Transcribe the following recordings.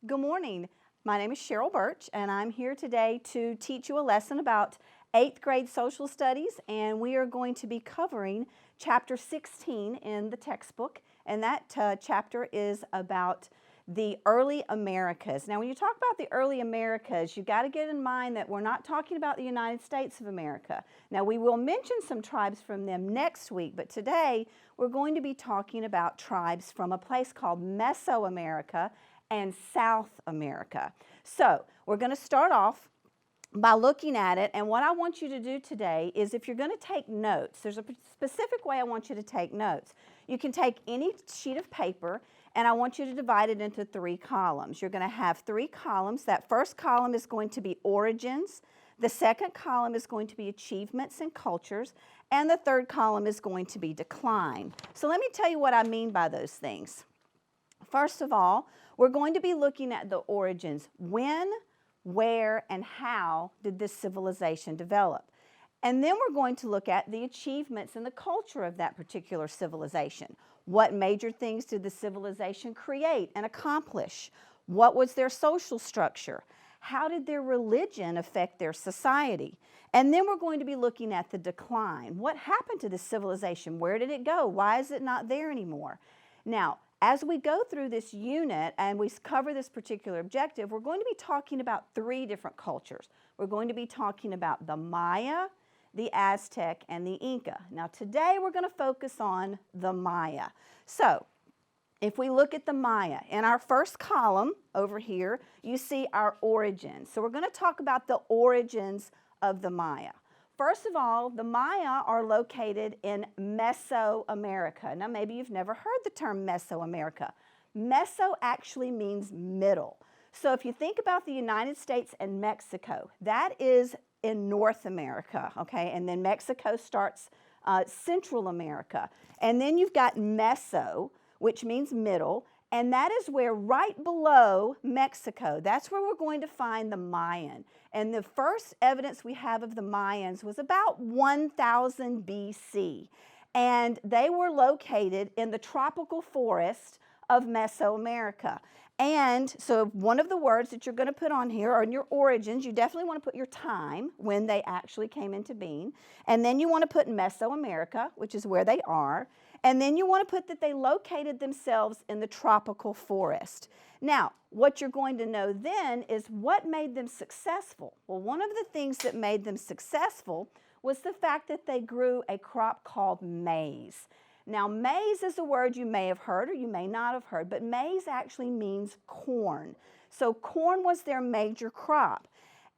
Good morning. My name is Cheryl Birch, and I'm here today to teach you a lesson about 8th grade social studies, and we are going to be covering chapter 16 in the textbook, and that chapter is about the early Americas. Now, when you talk about the early Americas, you've got to get in mind that we're not talking about the United States of America. Now, we will mention some tribes from them next week, but today we're going to be talking about tribes from a place called Mesoamerica and South America. So we're going to start off by looking at it, and what I want you to do today is, if you're going to take notes, there's a specific way I want you to take notes. You can take any sheet of paper, and I want you to divide it into 3 columns. You're going to have 3 columns. That first column is going to be origins, the second column is going to be achievements and cultures, and the third column is going to be decline. So let me tell you what I mean by those things. First of all, we're going to be looking at the origins. When, where, and how did this civilization develop? And then we're going to look at the achievements and the culture of that particular civilization. What major things did the civilization create and accomplish? What was their social structure? How did their religion affect their society? And then we're going to be looking at the decline. What happened to this civilization? Where did it go? Why is it not there anymore? Now, as we go through this unit and we cover this particular objective, we're going to be talking about 3 different cultures. We're going to be talking about the Maya, the Aztec, and the Inca. Now today we're going to focus on the Maya. So if we look at the Maya, in our first column over here, you see our origins. So we're going to talk about the origins of the Maya. First of all, the Maya are located in Mesoamerica. Now, maybe you've never heard the term Mesoamerica. Meso actually means middle. So if you think about the United States and Mexico, that is in North America, okay? And then Mexico starts Central America. And then you've got Meso, which means middle, and that is where, right below Mexico, that's where we're going to find the Mayan. And the first evidence we have of the Mayans was about 1000 BC. And they were located in the tropical forest of Mesoamerica. And so one of the words that you're going to put on here are in your origins. You definitely want to put your time when they actually came into being. And then you want to put Mesoamerica, which is where they are. And then you want to put that they located themselves in the tropical forest. Now, what you're going to know then is what made them successful. Well, one of the things that made them successful was the fact that they grew a crop called maize. Now, maize is a word you may have heard or you may not have heard, but maize actually means corn. So corn was their major crop.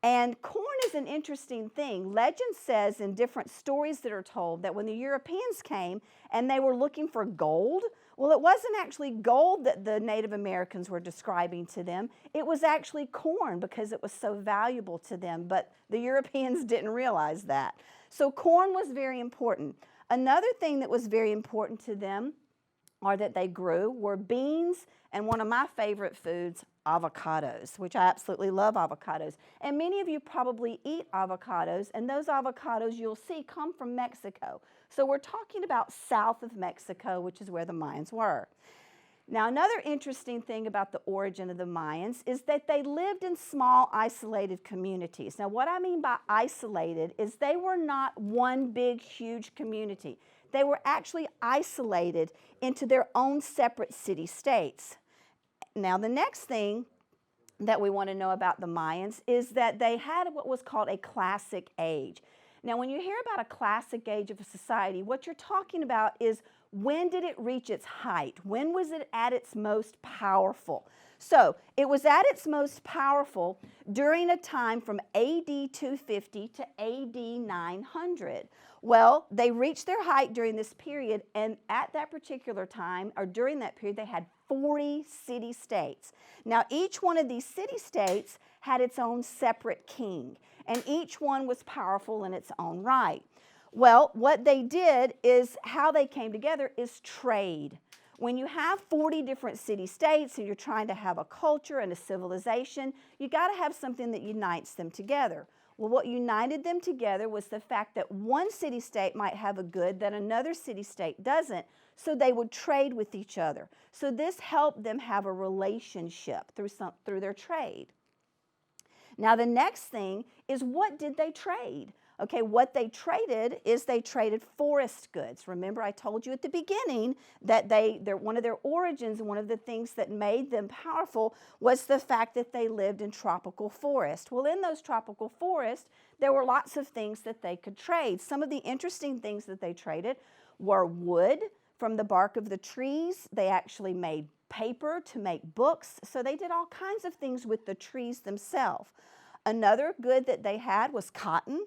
And corn is an interesting thing. Legend says in different stories that are told that when the Europeans came and they were looking for gold, well, it wasn't actually gold that the Native Americans were describing to them. It was actually corn because it was so valuable to them, but the Europeans didn't realize that. So corn was very important. Another thing that was very important to them, or that they grew, were beans and one of my favorite foods, avocados, which I absolutely love avocados. And many of you probably eat avocados, and those avocados you'll see come from Mexico. So we're talking about south of Mexico, which is where the Mayans were. Now, another interesting thing about the origin of the Mayans is that they lived in small, isolated communities. Now, what I mean by isolated is they were not one big, huge community. They were actually isolated into their own separate city-states. Now, the next thing that we want to know about the Mayans is that they had what was called a classic age. Now, when you hear about a classic age of a society, what you're talking about is, when did it reach its height? When was it at its most powerful? So it was at its most powerful during a time from AD 250 to AD 900. Well, they reached their height during this period, and at that particular time, or during that period, they had 40 city-states. Now, each one of these city-states had its own separate king, and each one was powerful in its own right. Well, what they did is, how they came together is trade. When you have 40 different city-states and you're trying to have a culture and a civilization, you got to have something that unites them together. Well, what united them together was the fact that one city-state might have a good that another city-state doesn't. so they would trade with each other. So this helped them have a relationship through their trade. Now the next thing is, what did they trade? Okay, what they traded is they traded forest goods. Remember, I told you at the beginning that one of their origins, one of the things that made them powerful was the fact that they lived in tropical forest. Well, in those tropical forests, there were lots of things that they could trade. Some of the interesting things that they traded were wood from the bark of the trees. They actually made paper to make books. So they did all kinds of things with the trees themselves. Another good that they had was cotton.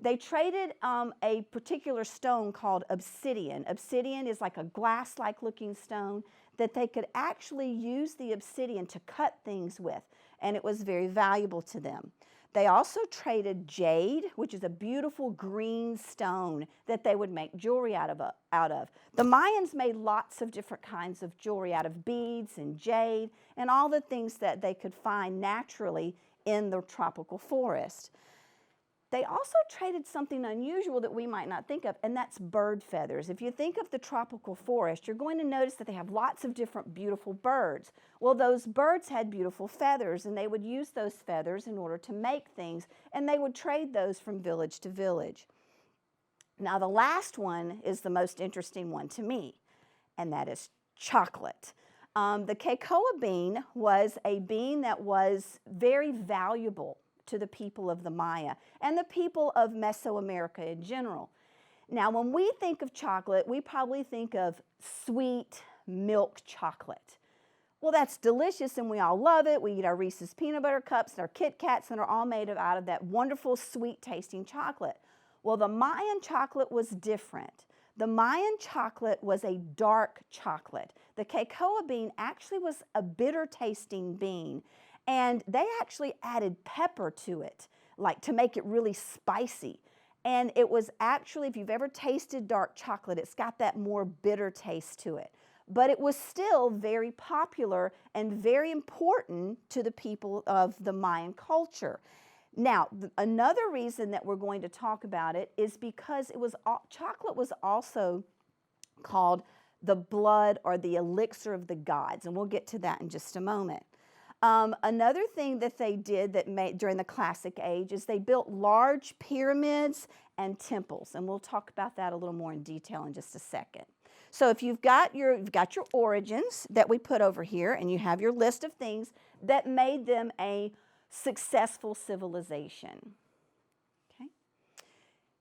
They traded a particular stone called obsidian. Obsidian is like a glass-like looking stone that they could actually use the obsidian to cut things with, and it was very valuable to them. They also traded jade, which is a beautiful green stone that they would make jewelry out of. The Mayans made lots of different kinds of jewelry out of beads and jade and all the things that they could find naturally in the tropical forest. They also traded something unusual that we might not think of, and that's bird feathers. If you think of the tropical forest, you're going to notice that they have lots of different beautiful birds. Well, those birds had beautiful feathers, and they would use those feathers in order to make things, and they would trade those from village to village. Now, the last one is the most interesting one to me, and that is chocolate. The cocoa bean was a bean that was very valuable to the people of the Maya and the people of Mesoamerica in general. Now, when we think of chocolate, we probably think of sweet milk chocolate. Well, that's delicious and we all love it. We eat our Reese's peanut butter cups and our Kit Kats, and are all made out of that wonderful sweet tasting chocolate. Well, the Mayan chocolate was different. The Mayan chocolate was a dark chocolate. The cocoa bean actually was a bitter tasting bean. And they actually added pepper to it, like to make it really spicy. And it was actually, if you've ever tasted dark chocolate, it's got that more bitter taste to it. But it was still very popular and very important to the people of the Mayan culture. Now, another reason that we're going to talk about it is because chocolate was also called the blood or the elixir of the gods. And we'll get to that in just a moment. Another thing that they did during the Classic Age is they built large pyramids and temples, and we'll talk about that a little more in detail in just a second. So if you've got your origins that we put over here, and you have your list of things that made them a successful civilization. Okay.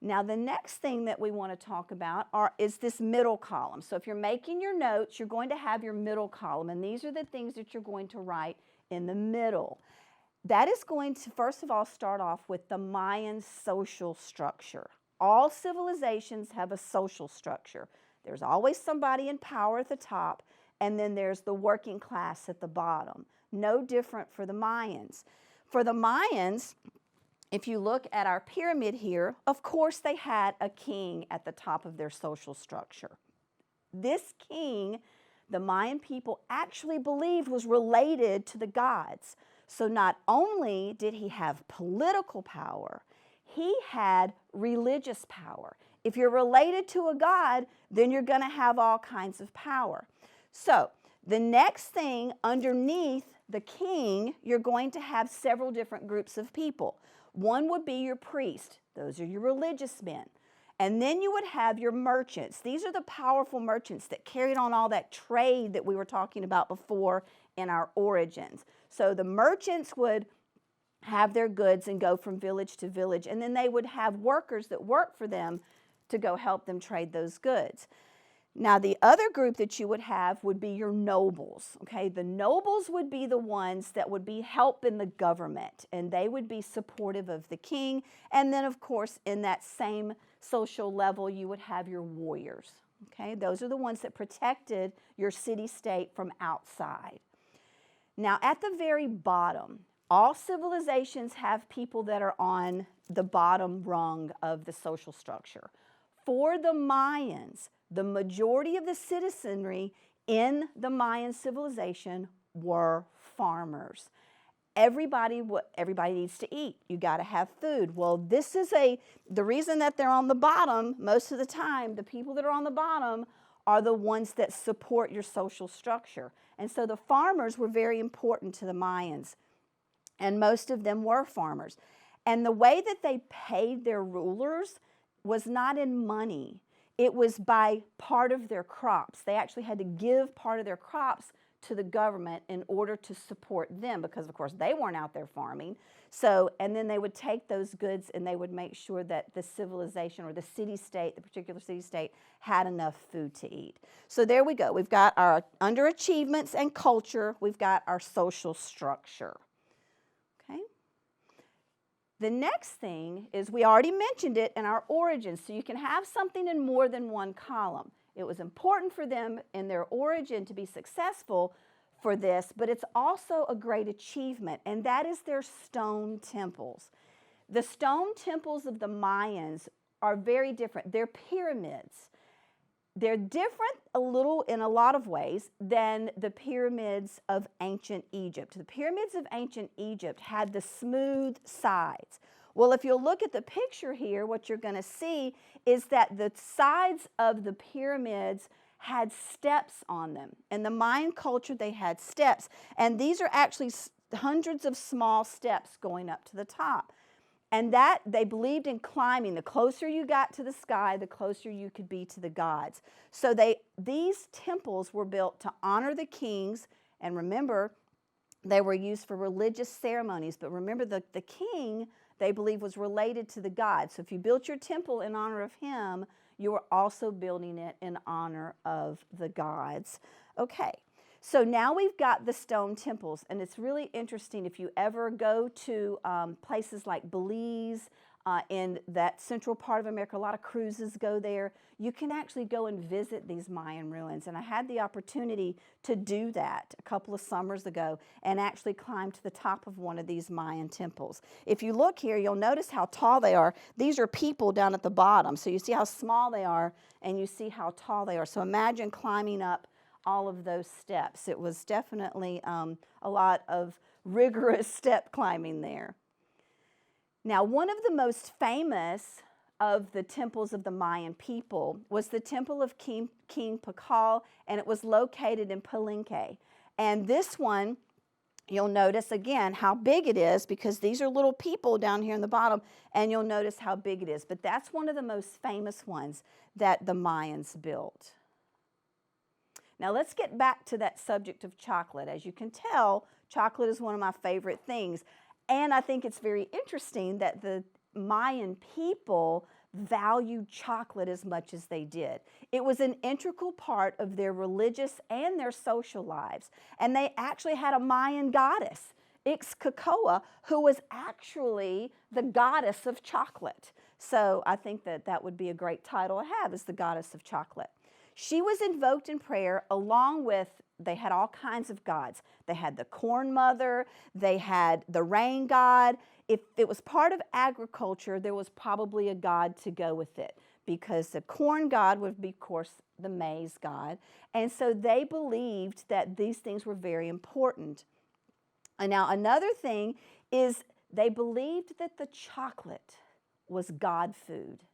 Now the next thing that we want to talk about is this middle column. So if you're making your notes, you're going to have your middle column, and these are the things that you're going to write in the middle. That is going to, first of all, start off with the Mayan social structure. All civilizations have a social structure. There's always somebody in power at the top, and then there's the working class at the bottom. No different for the Mayans. For the Mayans, if you look at our pyramid here, of course they had a king at the top of their social structure. This king, the Mayan people actually believed was related to the gods. So not only did he have political power, he had religious power. If you're related to a god, then you're going to have all kinds of power. So the next thing underneath the king, you're going to have several different groups of people. One would be your priest. Those are your religious men. And then you would have your merchants. These are the powerful merchants that carried on all that trade that we were talking about before in our origins. So the merchants would have their goods and go from village to village, and then they would have workers that work for them to go help them trade those goods. Now the other group that you would have would be your nobles. Okay, the nobles would be the ones that would be helping the government, and they would be supportive of the king. And then of course in that same social level you would have your warriors. Okay, those are the ones that protected your city-state from outside. Now at the very bottom, all civilizations have people that are on the bottom rung of the social structure. For the Mayans, the majority of the citizenry in the Mayan civilization were farmers. Everybody needs to eat. You got to have food. Well, the reason that they're on the bottom most of the time, the people that are on the bottom are the ones that support your social structure. And so the farmers were very important to the Mayans, and most of them were farmers. And the way that they paid their rulers was not in money. It was by part of their crops. They actually had to give part of their crops to the government in order to support them, because of course they weren't out there farming. So, and then they would take those goods and they would make sure that the civilization or the city-state, the particular city-state, had enough food to eat. So there we go. We've got our underachievements and culture. We've got our social structure. Okay. The next thing is, we already mentioned it in our origins, so you can have something in more than one column. It was important for them in their origin to be successful for this, but it's also a great achievement, and that is their stone temples. The stone temples of the Mayans are very different. They're pyramids. They're different a little in a lot of ways than the pyramids of ancient Egypt. The pyramids of ancient Egypt had the smooth sides. Well, if you'll look at the picture here, what you're going to see is that the sides of the pyramids had steps on them. In the Mayan culture, they had steps. And these are actually hundreds of small steps going up to the top. And that, they believed in climbing. The closer you got to the sky, the closer you could be to the gods. So these temples were built to honor the kings. And remember, they were used for religious ceremonies. But remember, the king, they believe, was related to the gods. So if you built your temple in honor of him, you were also building it in honor of the gods. Okay, so now we've got the stone temples, and it's really interesting if you ever go to places like Belize, in that central part of America. A lot of cruises go there. You can actually go and visit these Mayan ruins, and I had the opportunity to do that a couple of summers ago and actually climb to the top of one of these Mayan temples. If you look here, you'll notice how tall they are. These are people down at the bottom, so you see how small they are and you see how tall they are. So imagine climbing up all of those steps. It was definitely a lot of rigorous step climbing there. Now, one of the most famous of the temples of the Mayan people was the temple of King Pakal, and it was located in Palenque. And this one, you'll notice again how big it is, because these are little people down here in the bottom, and you'll notice how big it is. But that's one of the most famous ones that the Mayans built. Now let's get back to that subject of chocolate. As you can tell, chocolate is one of my favorite things. And I think it's very interesting that the Mayan people valued chocolate as much as they did. It was an integral part of their religious and their social lives. And they actually had a Mayan goddess, Ixcocoa, who was actually the goddess of chocolate. So I think that that would be a great title to have, as the goddess of chocolate. She was invoked in prayer along with, they had all kinds of gods. They had the corn mother, they had the rain god. If it was part of agriculture, there was probably a god to go with it, because the corn god would be, of course, the maize god. And so they believed that these things were very important. And now another thing is, they believed that the chocolate was god food,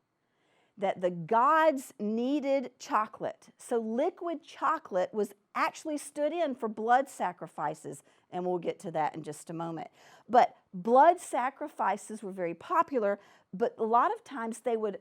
that the gods needed chocolate. So liquid chocolate was actually stood in for blood sacrifices, and we'll get to that in just a moment. But blood sacrifices were very popular, but a lot of times they would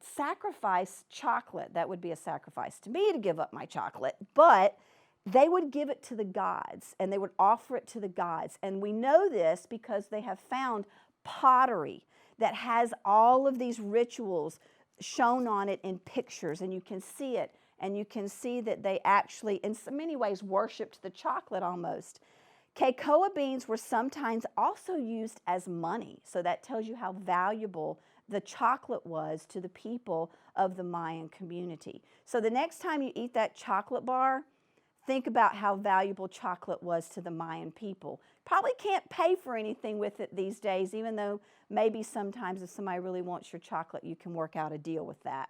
sacrifice chocolate. That would be a sacrifice to me to give up my chocolate, but they would give it to the gods, and they would offer it to the gods. And we know this because they have found pottery that has all of these rituals shown on it in pictures, and you can see it, and you can see that they actually, in so many ways, worshipped the chocolate almost. Cocoa beans were sometimes also used as money, so that tells you how valuable the chocolate was to the people of the Mayan community. So the next time you eat that chocolate bar, think about how valuable chocolate was to the Mayan people. Probably can't pay for anything with it these days, even though maybe sometimes if somebody really wants your chocolate, you can work out a deal with that.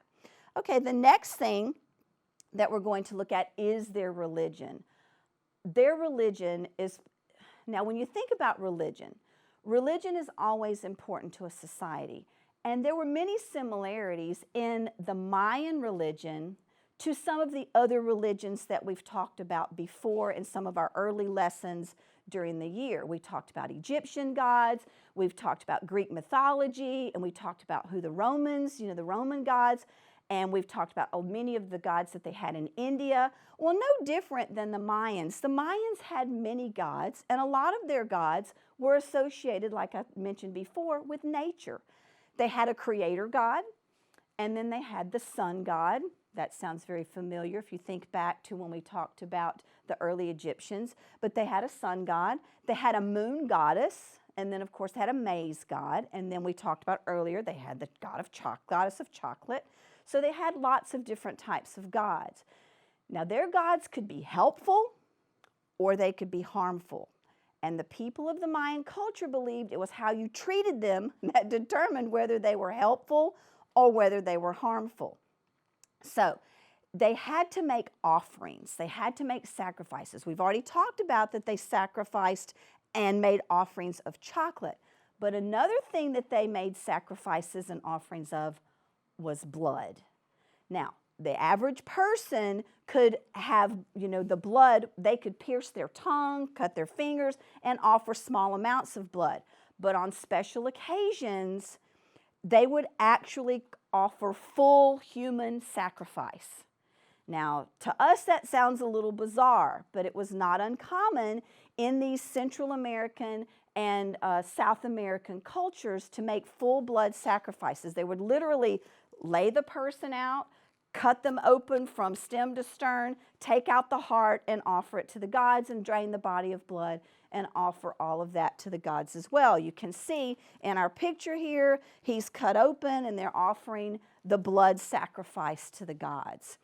Okay, the next thing that we're going to look at is their religion. Their religion is, now when you think about religion, religion is always important to a society. And there were many similarities in the Mayan religion to some of the other religions that we've talked about before in some of our early lessons during the year. We talked about Egyptian gods, we've talked about Greek mythology, and we talked about who the Romans, the Roman gods, and we've talked about many of the gods that they had in India. Well, no different than the Mayans. The Mayans had many gods, and a lot of their gods were associated, like I mentioned before, with nature. They had a creator god, and then they had the sun god. That sounds very familiar if you think back to when we talked about the early Egyptians. But they had a sun god, they had a moon goddess, and then of course they had a maize god. And then we talked about earlier, they had the goddess of chocolate. So they had lots of different types of gods. Now their gods could be helpful or they could be harmful. And the people of the Mayan culture believed it was how you treated them that determined whether they were helpful or whether they were harmful. So they had to make offerings. They had to make sacrifices. We've already talked about that they sacrificed and made offerings of chocolate. But another thing that they made sacrifices and offerings of was blood. Now, the average person could have, the blood, they could pierce their tongue, cut their fingers, and offer small amounts of blood. But on special occasions, they would actually offer full human sacrifice. Now, to us that sounds a little bizarre, but it was not uncommon in these Central American and South American cultures to make full blood sacrifices. They would literally lay the person out, cut them open from stem to stern, take out the heart and offer it to the gods and drain the body of blood and offer all of that to the gods as well. You can see in our picture here, he's cut open and they're offering the blood sacrifice to the gods.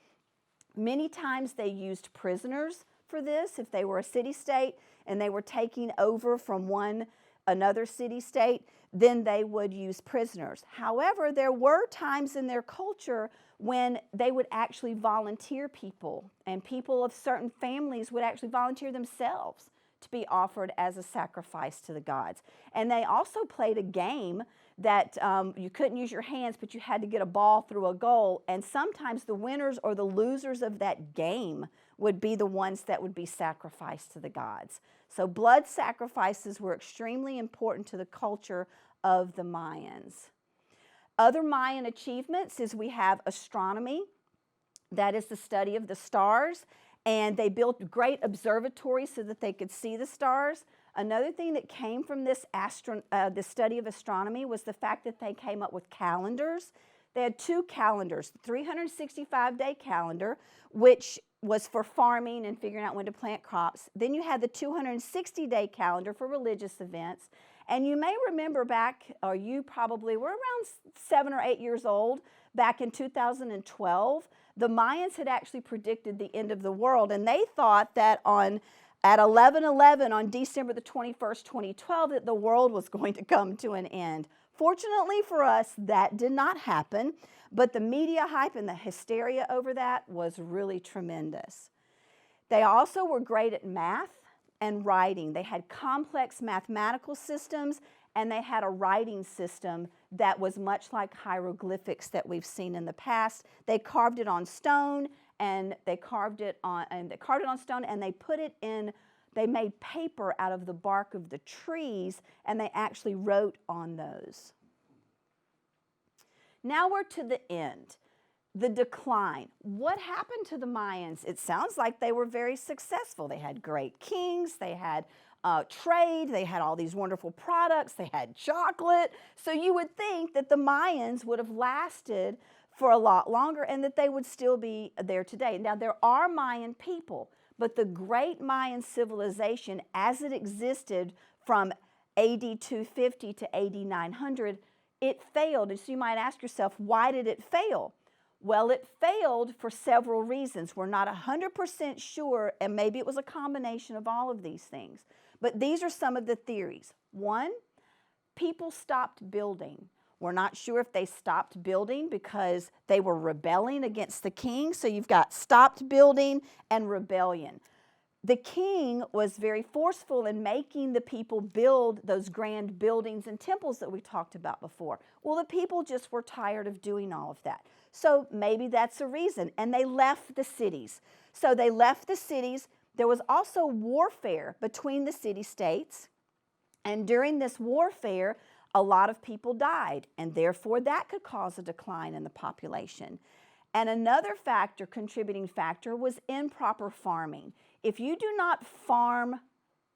Many times they used prisoners for this. If they were a city-state and they were taking over from another city-state, then they would use prisoners. However, there were times in their culture when they would actually volunteer people, and people of certain families would actually volunteer themselves to be offered as a sacrifice to the gods. And they also played a game that you couldn't use your hands, but you had to get a ball through a goal, and sometimes the winners or the losers of that game would be the ones that would be sacrificed to the gods. So blood sacrifices were extremely important to the culture of the Mayans. Other Mayan achievements is we have astronomy. That is the study of the stars. And they built great observatories so that they could see the stars. Another thing that came from this study of astronomy was the fact that they came up with calendars. They had two calendars, the 365-day calendar, which was for farming and figuring out when to plant crops. Then you had the 260-day calendar for religious events. And you may remember back, or you probably were around 7 or 8 years old, back in 2012, the Mayans had actually predicted the end of the world, and they thought that at 11/11 on December the 21st, 2012, that the world was going to come to an end. Fortunately for us, that did not happen, but the media hype and the hysteria over that was really tremendous. They also were great at math and writing. They had complex mathematical systems, and they had a writing system that was much like hieroglyphics that we've seen in the past. They carved it on stone, and they put it in, they made paper out of the bark of the trees, and they actually wrote on those. Now we're to the end. The decline. What happened to the Mayans? It sounds like they were very successful. They had great kings, they had trade, they had all these wonderful products, they had chocolate. So you would think that the Mayans would have lasted for a lot longer and that they would still be there today. Now there are Mayan people, but the great Mayan civilization as it existed from AD 250 to AD 900, it failed. And so you might ask yourself, why did it fail? Well, it failed for several reasons. We're not 100% sure, and maybe it was a combination of all of these things. But these are some of the theories. One, people stopped building. We're not sure if they stopped building because they were rebelling against the king. So you've got stopped building and rebellion. the king was very forceful in making the people build those grand buildings and temples that we talked about before. Well, the people just were tired of doing all of that. So maybe that's a reason. And they left the cities. So they left the cities. There was also warfare between the city-states. And during this warfare, a lot of people died. And therefore, that could cause a decline in the population. And another factor, contributing factor, was improper farming. If you do not farm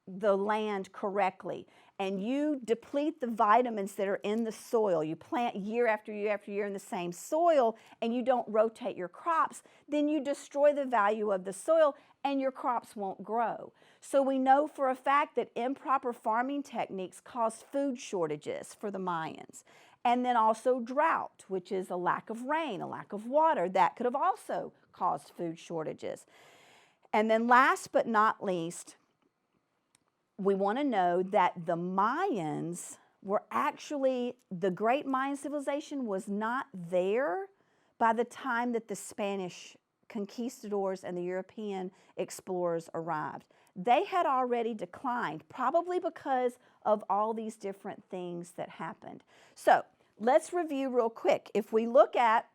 the land correctly and you deplete the vitamins that are in the soil, you plant year after year after year in the same soil and you don't rotate your crops, then you destroy the value of the soil and your crops won't grow. So we know for a fact that improper farming techniques caused food shortages for the Mayans. And then also drought, which is a lack of rain, a lack of water. That could have also caused food shortages. And then last but not least, we want to know that the Mayans were actually, the great Mayan civilization was not there by the time that the Spanish conquistadors and the European explorers arrived. They had already declined, probably because of all these different things that happened. So let's review real quick. If we look at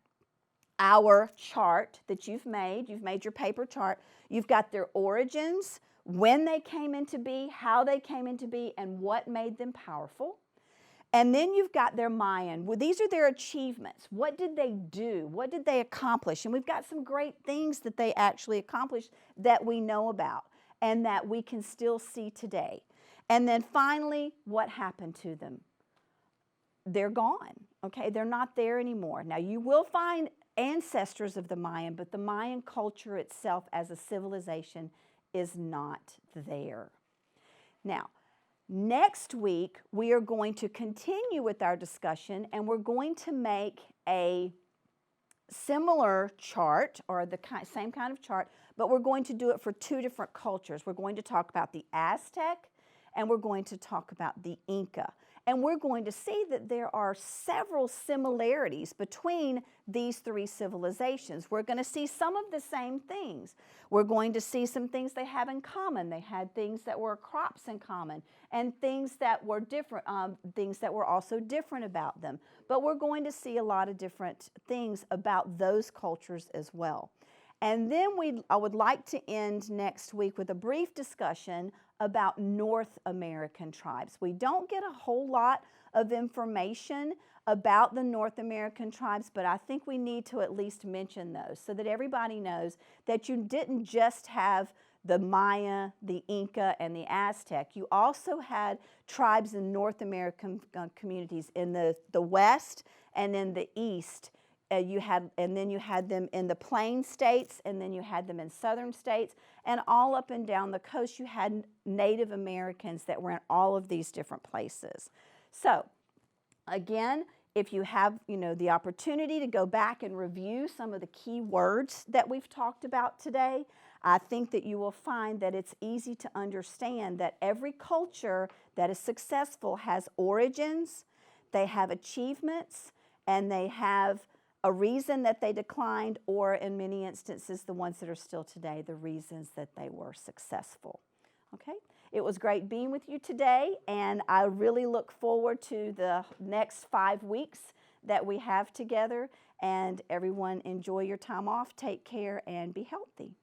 our chart that you've made your paper chart, you've got their origins, when they came into be, how they came into be, and what made them powerful. And then you've got their Mayan. Well, these are their achievements. What did they do? What did they accomplish? And we've got some great things that they actually accomplished that we know about and that we can still see today. And then finally, what happened to them? They're gone, okay? They're not there anymore. Now, you will find ancestors of the Mayan, but the Mayan culture itself as a civilization is not there. Now, next week, we are going to continue with our discussion, and we're going to make a similar chart, or the same kind of chart, but we're going to do it for two different cultures. We're going to talk about the Aztec, and we're going to talk about the Inca. And we're going to see that there are several similarities between these three civilizations. We're going to see some of the same things. We're going to see some things they have in common. They had things that were crops in common and things that were different, things that were also different about them. But we're going to see a lot of different things about those cultures as well. And then I would like to end next week with a brief discussion about North American tribes. We don't get a whole lot of information about the North American tribes, but I think we need to at least mention those so that everybody knows that you didn't just have the Maya, the Inca, and the Aztec. You also had tribes in North American communities in the West and in the East. And then you had them in the plain states, and then you had them in southern states, and all up and down the coast you had Native Americans that were in all of these different places. So again, if you have the opportunity to go back and review some of the key words that we've talked about today, I think that you will find that it's easy to understand that every culture that is successful has origins, they have achievements, and they have a reason that they declined, or in many instances, the ones that are still today, the reasons that they were successful. Okay? It was great being with you today, and I really look forward to the next 5 weeks that we have together. And everyone, enjoy your time off, take care, and be healthy.